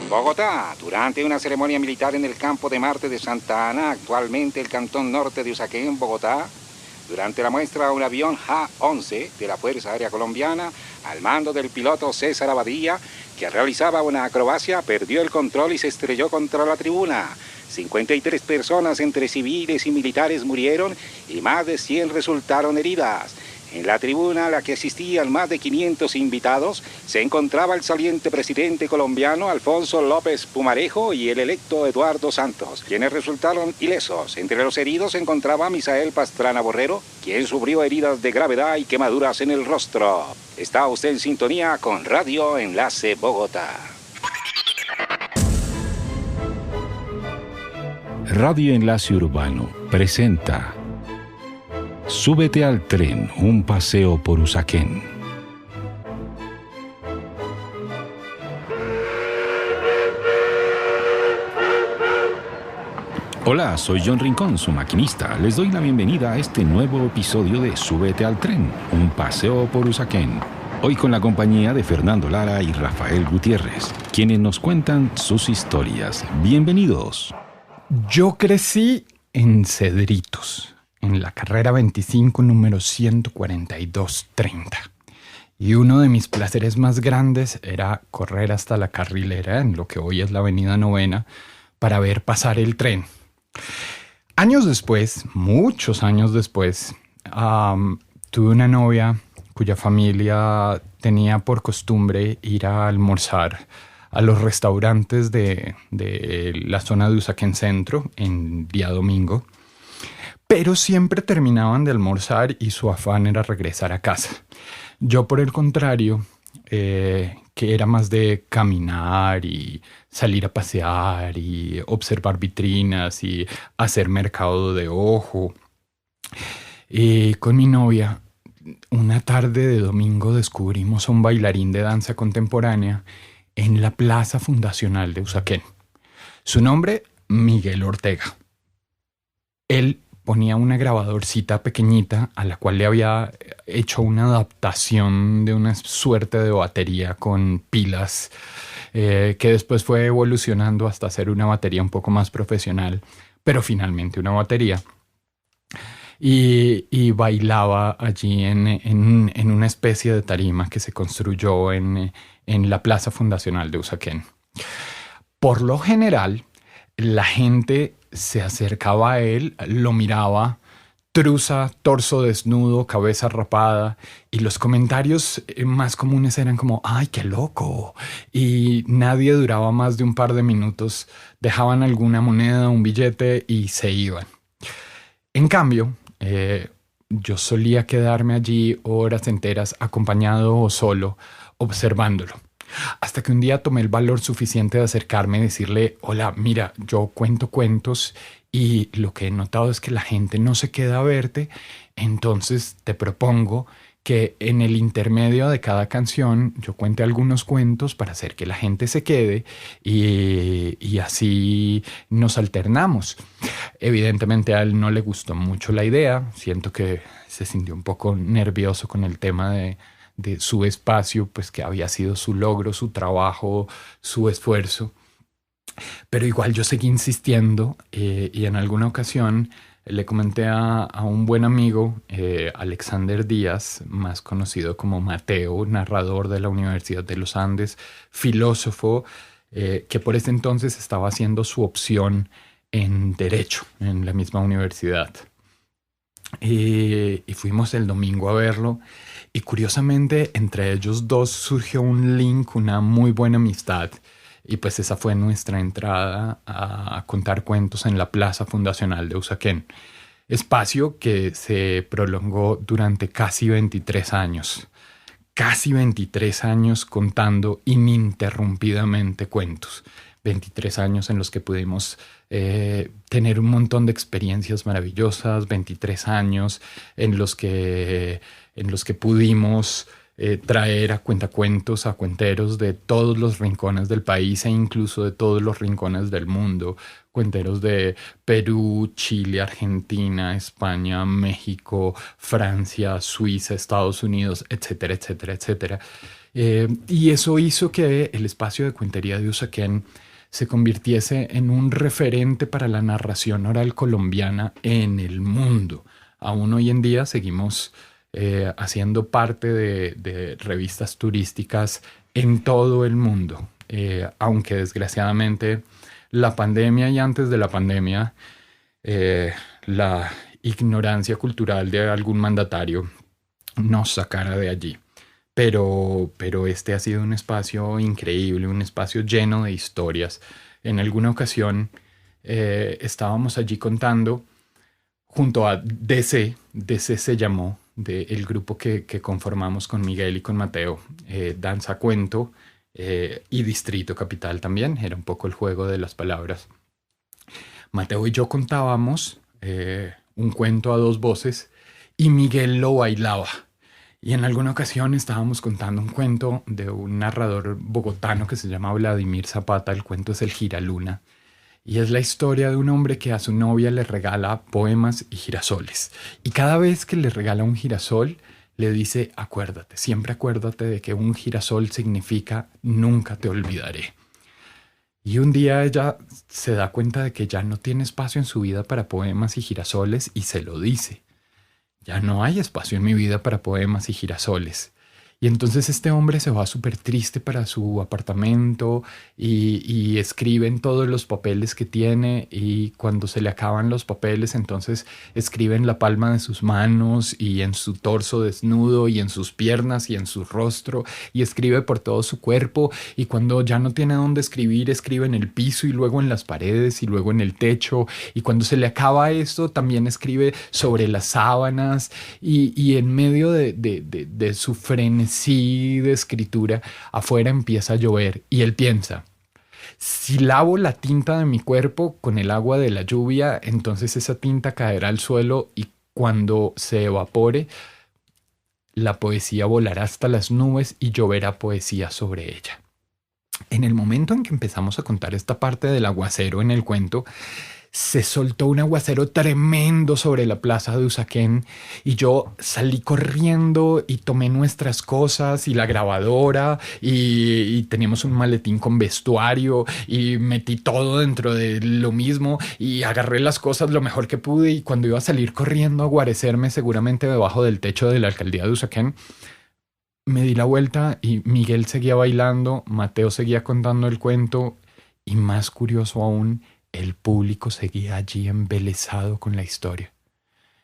Bogotá, durante una ceremonia militar en el campo de Marte de Santa Ana, actualmente el cantón norte de Usaquén, Bogotá, durante la muestra un avión JA-11 de la Fuerza Aérea Colombiana, al mando del piloto César Abadía, que realizaba una acrobacia, perdió el control y se estrelló contra la tribuna. 53 personas entre civiles y militares murieron y más de 100 resultaron heridas. En la tribuna a la que asistían más de 500 invitados se encontraba el saliente presidente colombiano Alfonso López Pumarejo y el electo Eduardo Santos, quienes resultaron ilesos. Entre los heridos se encontraba Misael Pastrana Borrero, quien sufrió heridas de gravedad y quemaduras en el rostro. Está usted en sintonía con Radio Enlace Bogotá. Radio Enlace Urbano presenta Súbete al tren, un paseo por Usaquén. Hola, soy John Rincón, su maquinista. Les doy la bienvenida a este nuevo episodio de Súbete al tren, un paseo por Usaquén. Hoy con la compañía de Fernando Lara y Rafael Gutiérrez, quienes nos cuentan sus historias. Bienvenidos. Yo crecí en Cedritos, en la carrera 25, número 14230. Y uno de mis placeres más grandes era correr hasta la Carrilera, en lo que hoy es la Avenida Novena, para ver pasar el tren. Años después, muchos años después, tuve una novia cuya familia tenía por costumbre ir a almorzar a los restaurantes de la zona de Usaquén Centro en día domingo, pero siempre terminaban de almorzar y su afán era regresar a casa. Yo, por el contrario, que era más de caminar y salir a pasear y observar vitrinas y hacer mercado de ojo. Y con mi novia, una tarde de domingo descubrimos a un bailarín de danza contemporánea en la Plaza Fundacional de Usaquén. Su nombre, Miguel Ortega. Él ponía una grabadorcita pequeñita a la cual le había hecho una adaptación de una suerte de batería con pilas que después fue evolucionando hasta ser una batería un poco más profesional, pero finalmente una batería. Y bailaba allí en una especie de tarima que se construyó en la Plaza Fundacional de Usaquén. Por lo general, la gente se acercaba a él, lo miraba, truza, torso desnudo, cabeza rapada, y los comentarios más comunes eran como ¡ay, qué loco! Y nadie duraba más de un par de minutos, dejaban alguna moneda, un billete y se iban. En cambio, yo solía quedarme allí horas enteras acompañado o solo, observándolo. Hasta que un día tomé el valor suficiente de acercarme y decirle: hola, mira, yo cuento cuentos y lo que he notado es que la gente no se queda a verte, entonces te propongo que en el intermedio de cada canción yo cuente algunos cuentos para hacer que la gente se quede y así nos alternamos. Evidentemente a él no le gustó mucho la idea, siento que se sintió un poco nervioso con el tema de su espacio, pues que había sido su logro, su trabajo, su esfuerzo. Pero igual yo seguí insistiendo y en alguna ocasión le comenté a un buen amigo, Alexander Díaz, más conocido como Mateo, narrador de la Universidad de los Andes, filósofo, que por ese entonces estaba haciendo su opción en Derecho en la misma universidad. Y fuimos el domingo a verlo. Y curiosamente, entre ellos dos surgió un link, una muy buena amistad. Y pues esa fue nuestra entrada a contar cuentos en la Plaza Fundacional de Usaquén. Espacio que se prolongó durante casi 23 años. Casi 23 años contando ininterrumpidamente cuentos. 23 años en los que pudimos tener un montón de experiencias maravillosas. 23 años en los que pudimos traer a cuentacuentos, a cuenteros de todos los rincones del país e incluso de todos los rincones del mundo. Cuenteros de Perú, Chile, Argentina, España, México, Francia, Suiza, Estados Unidos, etcétera, etcétera, etcétera. Y eso hizo que el espacio de cuentería de Usaquén se convirtiese en un referente para la narración oral colombiana en el mundo. Aún hoy en día seguimos haciendo parte de revistas turísticas en todo el mundo, aunque desgraciadamente la pandemia y antes de la pandemia, la ignorancia cultural de algún mandatario nos sacara de allí. Pero este ha sido un espacio increíble, un espacio lleno de historias. En alguna ocasión estábamos allí contando junto a DC se llamó, el grupo que conformamos con Miguel y con Mateo, Danza Cuento y Distrito Capital también, era un poco el juego de las palabras. Mateo y yo contábamos un cuento a dos voces y Miguel lo bailaba. Y en alguna ocasión estábamos contando un cuento de un narrador bogotano que se llama Vladimir Zapata. El cuento es El Giraluna. Y es la historia de un hombre que a su novia le regala poemas y girasoles. Y cada vez que le regala un girasol, le dice, acuérdate, siempre acuérdate de que un girasol significa nunca te olvidaré. Y un día ella se da cuenta de que ya no tiene espacio en su vida para poemas y girasoles y se lo dice. Ya no hay espacio en mi vida para poemas y girasoles. Y entonces este hombre se va súper triste para su apartamento y escribe en todos los papeles que tiene, y cuando se le acaban los papeles entonces escribe en la palma de sus manos y en su torso desnudo y en sus piernas y en su rostro, y escribe por todo su cuerpo, y cuando ya no tiene dónde escribir escribe en el piso y luego en las paredes y luego en el techo, y cuando se le acaba esto también escribe sobre las sábanas, y en medio de su frenesí de escritura, afuera empieza a llover y él piensa, si lavo la tinta de mi cuerpo con el agua de la lluvia, entonces esa tinta caerá al suelo y cuando se evapore, la poesía volará hasta las nubes y lloverá poesía sobre ella. En el momento en que empezamos a contar esta parte del aguacero en el cuento, se soltó un aguacero tremendo sobre la plaza de Usaquén y yo salí corriendo y tomé nuestras cosas y la grabadora y teníamos un maletín con vestuario y metí todo dentro de lo mismo y agarré las cosas lo mejor que pude, y cuando iba a salir corriendo a guarecerme seguramente debajo del techo de la alcaldía de Usaquén, me di la vuelta y Miguel seguía bailando, Mateo seguía contando el cuento y, más curioso aún, el público seguía allí embelesado con la historia.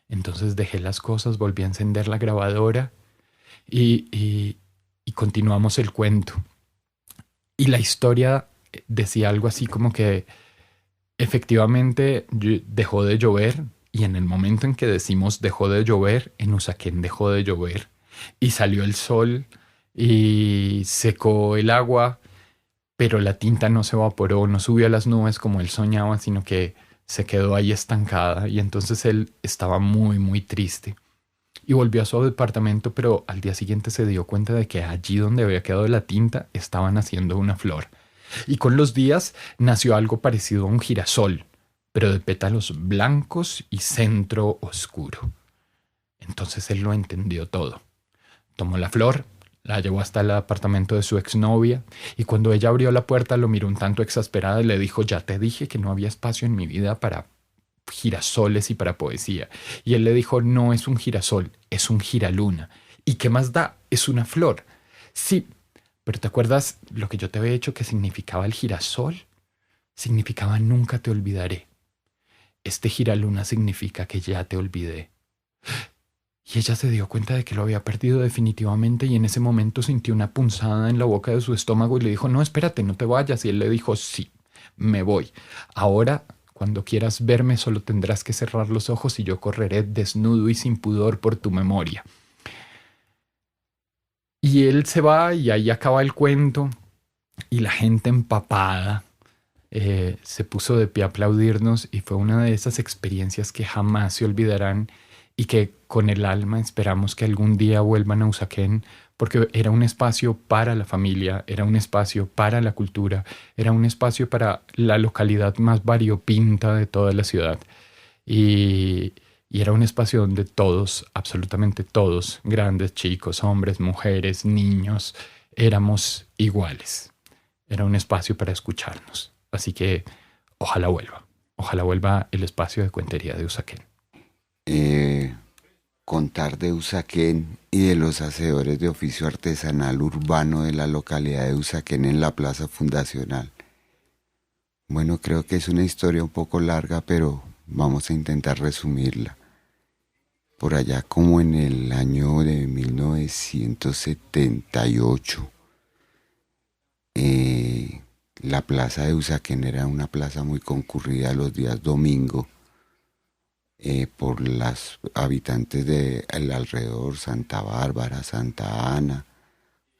Entonces dejé las cosas, volví a encender la grabadora y continuamos el cuento. Y la historia decía algo así como que efectivamente dejó de llover, y en el momento en que decimos dejó de llover, en Usaquén dejó de llover y salió el sol y secó el agua, pero la tinta no se evaporó, no subió a las nubes como él soñaba, sino que se quedó ahí estancada, y entonces él estaba muy, muy triste. Y volvió a su departamento, pero al día siguiente se dio cuenta de que allí donde había quedado la tinta estaba naciendo una flor. Y con los días nació algo parecido a un girasol, pero de pétalos blancos y centro oscuro. Entonces él lo entendió todo. Tomó la flor, la llevó hasta el apartamento de su exnovia, y cuando ella abrió la puerta lo miró un tanto exasperada y le dijo, ya te dije que no había espacio en mi vida para girasoles y para poesía. Y él le dijo, no es un girasol, es un giraluna. ¿Y qué más da? Es una flor. Sí, pero ¿te acuerdas lo que yo te había dicho que significaba el girasol? Significaba nunca te olvidaré. Este giraluna significa que ya te olvidé. Y ella se dio cuenta de que lo había perdido definitivamente, y en ese momento sintió una punzada en la boca de su estómago y le dijo, no, espérate, no te vayas. Y él le dijo, sí, me voy. Ahora, cuando quieras verme, solo tendrás que cerrar los ojos y yo correré desnudo y sin pudor por tu memoria. Y él se va y ahí acaba el cuento, y la gente empapada se puso de pie a aplaudirnos, y fue una de esas experiencias que jamás se olvidarán y que con el alma esperamos que algún día vuelvan a Usaquén, porque era un espacio para la familia, era un espacio para la cultura, era un espacio para la localidad más variopinta de toda la ciudad. Y era un espacio donde todos, absolutamente todos, grandes, chicos, hombres, mujeres, niños, éramos iguales. Era un espacio para escucharnos. Así que ojalá vuelva. Ojalá vuelva el espacio de cuentería de Usaquén. Contar de Usaquén y de los hacedores de oficio artesanal urbano de la localidad de Usaquén en la Plaza Fundacional. Bueno, creo que es una historia un poco larga, pero vamos a intentar resumirla. Por allá como en el año de 1978, la plaza de Usaquén era una plaza muy concurrida los días domingo por los habitantes del alrededor, Santa Bárbara, Santa Ana,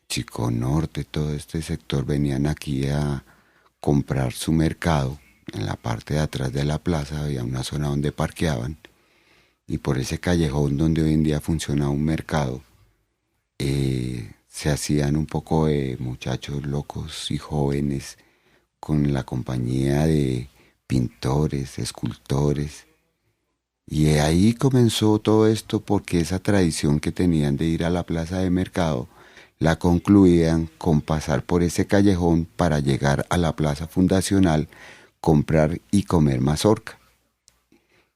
Chico Norte, todo este sector venían aquí a comprar su mercado. En la parte de atrás de la plaza había una zona donde parqueaban y por ese callejón donde hoy en día funciona un mercado se hacían un poco de muchachos locos y jóvenes con la compañía de pintores, escultores. Y ahí comenzó todo esto porque esa tradición que tenían de ir a la plaza de mercado la concluían con pasar por ese callejón para llegar a la plaza fundacional, comprar y comer mazorca.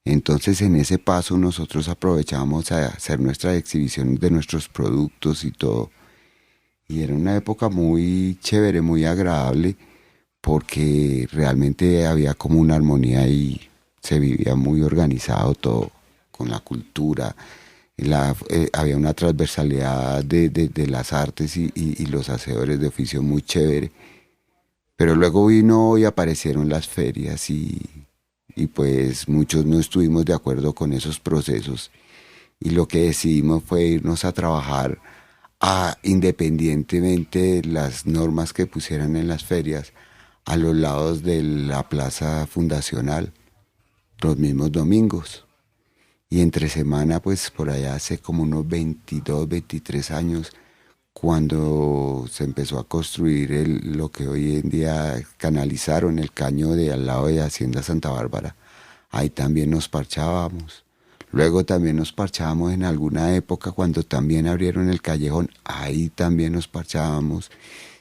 Entonces en ese paso nosotros aprovechábamos a hacer nuestras exhibiciones de nuestros productos y todo. Y era una época muy chévere, muy agradable, porque realmente había como una armonía y se vivía muy organizado todo con la cultura. Había una transversalidad de las artes y los hacedores de oficio muy chévere. Pero luego vino y aparecieron las ferias y pues muchos no estuvimos de acuerdo con esos procesos. Y lo que decidimos fue irnos a trabajar independientemente de las normas que pusieran en las ferias, a los lados de la plaza fundacional, los mismos domingos. Y entre semana, pues por allá hace como unos 22, 23 años, cuando se empezó a construir lo que hoy en día canalizaron, el caño de al lado de Hacienda Santa Bárbara, ahí también nos parchábamos. Luego también nos parchábamos en alguna época cuando también abrieron el callejón, ahí también nos parchábamos,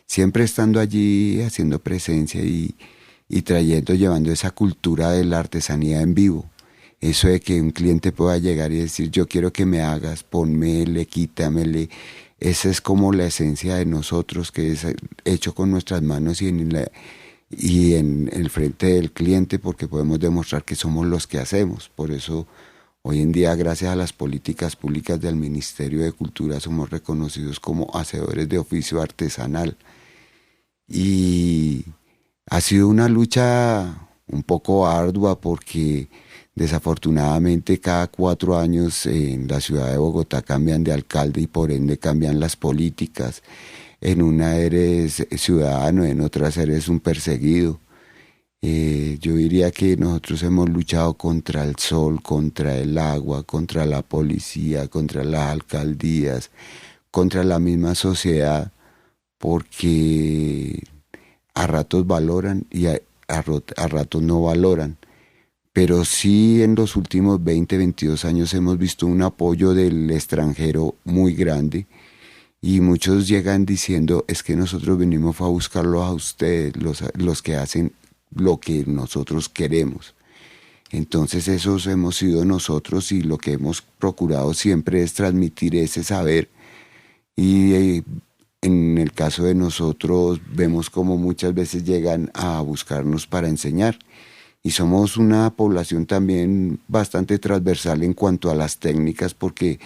siempre estando allí, haciendo presencia y llevando esa cultura de la artesanía en vivo. Eso de que un cliente pueda llegar y decir, yo quiero que me hagas, ponmele, quítamele. Esa es como la esencia de nosotros, que es hecho con nuestras manos y en el frente del cliente, porque podemos demostrar que somos los que hacemos. Por eso hoy en día, gracias a las políticas públicas del Ministerio de Cultura, somos reconocidos como hacedores de oficio artesanal. Y ha sido una lucha un poco ardua porque desafortunadamente cada 4 años en la ciudad de Bogotá cambian de alcalde y por ende cambian las políticas. En una eres ciudadano, en otras eres un perseguido. Yo diría que nosotros hemos luchado contra el sol, contra el agua, contra la policía, contra las alcaldías, contra la misma sociedad, porque a ratos valoran y a ratos no valoran. Pero sí en los últimos 20, 22 años hemos visto un apoyo del extranjero muy grande y muchos llegan diciendo, es que nosotros venimos a buscarlo a ustedes, los que hacen lo que nosotros queremos. Entonces esos hemos sido nosotros y lo que hemos procurado siempre es transmitir ese saber. Y en el caso de nosotros vemos como muchas veces llegan a buscarnos para enseñar. Y somos una población también bastante transversal en cuanto a las técnicas, porque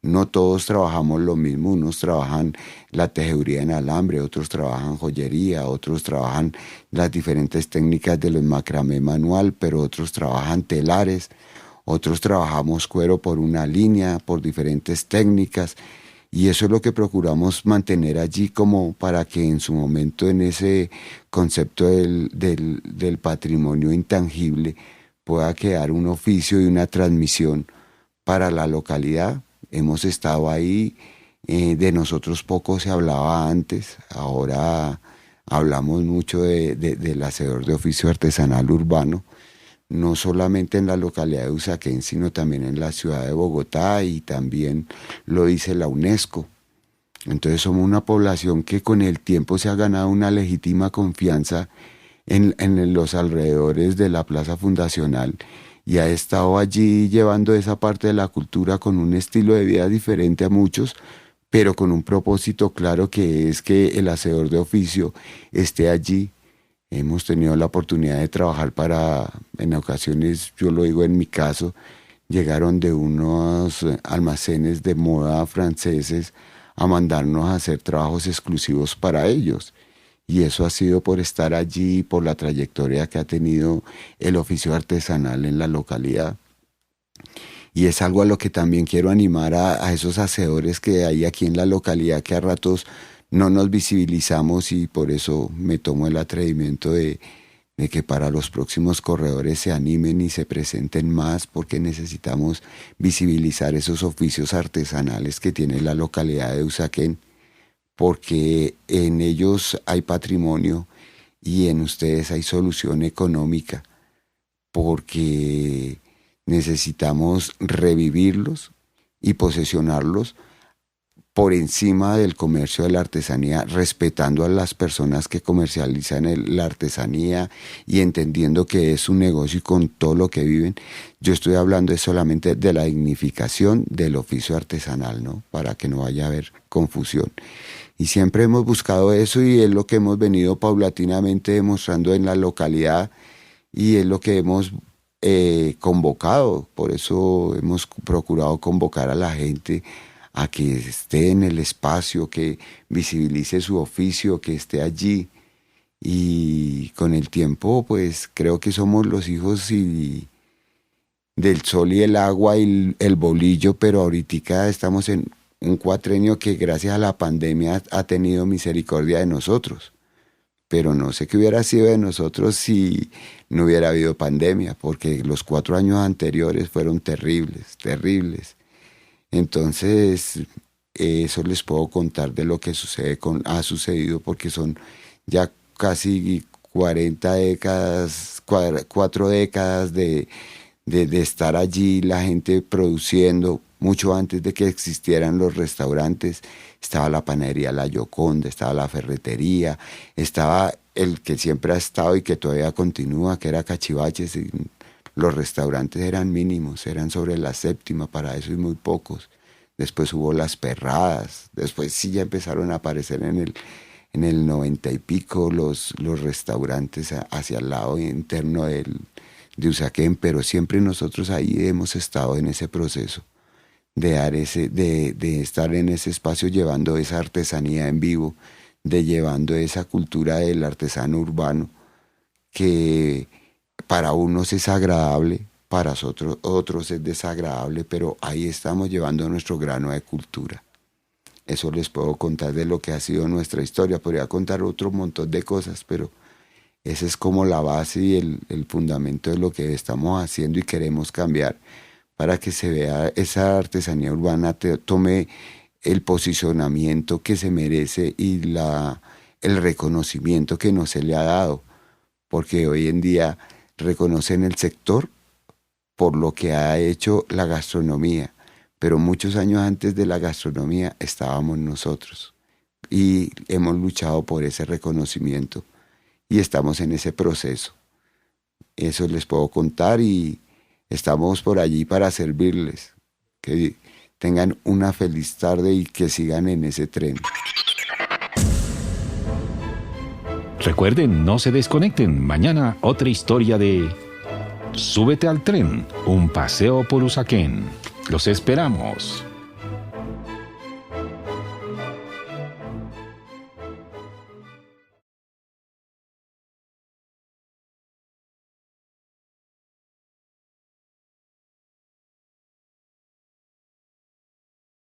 no todos trabajamos lo mismo. Unos trabajan la tejeduría en alambre, otros trabajan joyería, otros trabajan las diferentes técnicas de los macramé manual, pero otros trabajan telares, otros trabajamos cuero por una línea, por diferentes técnicas. Y eso es lo que procuramos mantener allí como para que en su momento en ese concepto del patrimonio intangible pueda quedar un oficio y una transmisión para la localidad. Hemos estado ahí, de nosotros poco se hablaba antes, ahora hablamos mucho del hacedor de oficio artesanal urbano, no solamente en la localidad de Usaquén, sino también en la ciudad de Bogotá, y también lo dice la UNESCO. Entonces somos una población que con el tiempo se ha ganado una legítima confianza en los alrededores de la Plaza Fundacional y ha estado allí llevando esa parte de la cultura con un estilo de vida diferente a muchos, pero con un propósito claro, que es que el hacedor de oficio esté allí. Hemos tenido la oportunidad de trabajar en ocasiones, yo lo digo en mi caso, llegaron de unos almacenes de moda franceses a mandarnos a hacer trabajos exclusivos para ellos. Y eso ha sido por estar allí, por la trayectoria que ha tenido el oficio artesanal en la localidad. Y es algo a lo que también quiero animar a esos hacedores que hay aquí en la localidad, que a ratos no nos visibilizamos, y por eso me tomo el atrevimiento de que para los próximos corredores se animen y se presenten más, porque necesitamos visibilizar esos oficios artesanales que tiene la localidad de Usaquén, porque en ellos hay patrimonio y en ustedes hay solución económica, porque necesitamos revivirlos y posesionarlos por encima del comercio de la artesanía, respetando a las personas que comercializan la artesanía y entendiendo que es un negocio y con todo lo que viven. Yo estoy hablando solamente de la dignificación del oficio artesanal, ¿no? Para que no vaya a haber confusión. Y siempre hemos buscado eso, y es lo que hemos venido paulatinamente demostrando en la localidad, y es lo que hemos convocado. Por eso hemos procurado convocar a la gente a que esté en el espacio, que visibilice su oficio, que esté allí. Y con el tiempo, pues creo que somos los hijos del sol y el agua y el bolillo, pero ahorita estamos en un cuatrenio que gracias a la pandemia ha tenido misericordia de nosotros. Pero no sé qué hubiera sido de nosotros si no hubiera habido pandemia, porque los 4 años anteriores fueron terribles, terribles. Entonces, eso les puedo contar de lo que ha sucedido, porque son ya casi 40 décadas, 4 décadas de estar allí, la gente produciendo. Mucho antes de que existieran los restaurantes, estaba la panadería La Gioconda, estaba la ferretería, estaba el que siempre ha estado y que todavía continúa, que era Cachivaches. Y los restaurantes eran mínimos, eran sobre la séptima, para eso y muy pocos. Después hubo las perradas, después sí ya empezaron a aparecer en el 90 y pico los restaurantes hacia el lado interno de Usaquén, pero siempre nosotros ahí hemos estado en ese proceso de estar en ese espacio llevando esa artesanía en vivo, llevando esa cultura del artesano urbano, que para unos es agradable, para otros es desagradable, pero ahí estamos llevando nuestro grano de cultura. Eso les puedo contar de lo que ha sido nuestra historia. Podría contar otro montón de cosas, pero esa es como la base y el fundamento de lo que estamos haciendo y queremos cambiar, para que se vea esa artesanía urbana, tome el posicionamiento que se merece y el reconocimiento que no se le ha dado, porque hoy en día reconocen el sector por lo que ha hecho la gastronomía, pero muchos años antes de la gastronomía estábamos nosotros y hemos luchado por ese reconocimiento y estamos en ese proceso. Eso les puedo contar y estamos por allí para servirles. Que tengan una feliz tarde y que sigan en ese tren. Recuerden, no se desconecten. Mañana otra historia de Súbete al tren, un paseo por Usaquén. Los esperamos.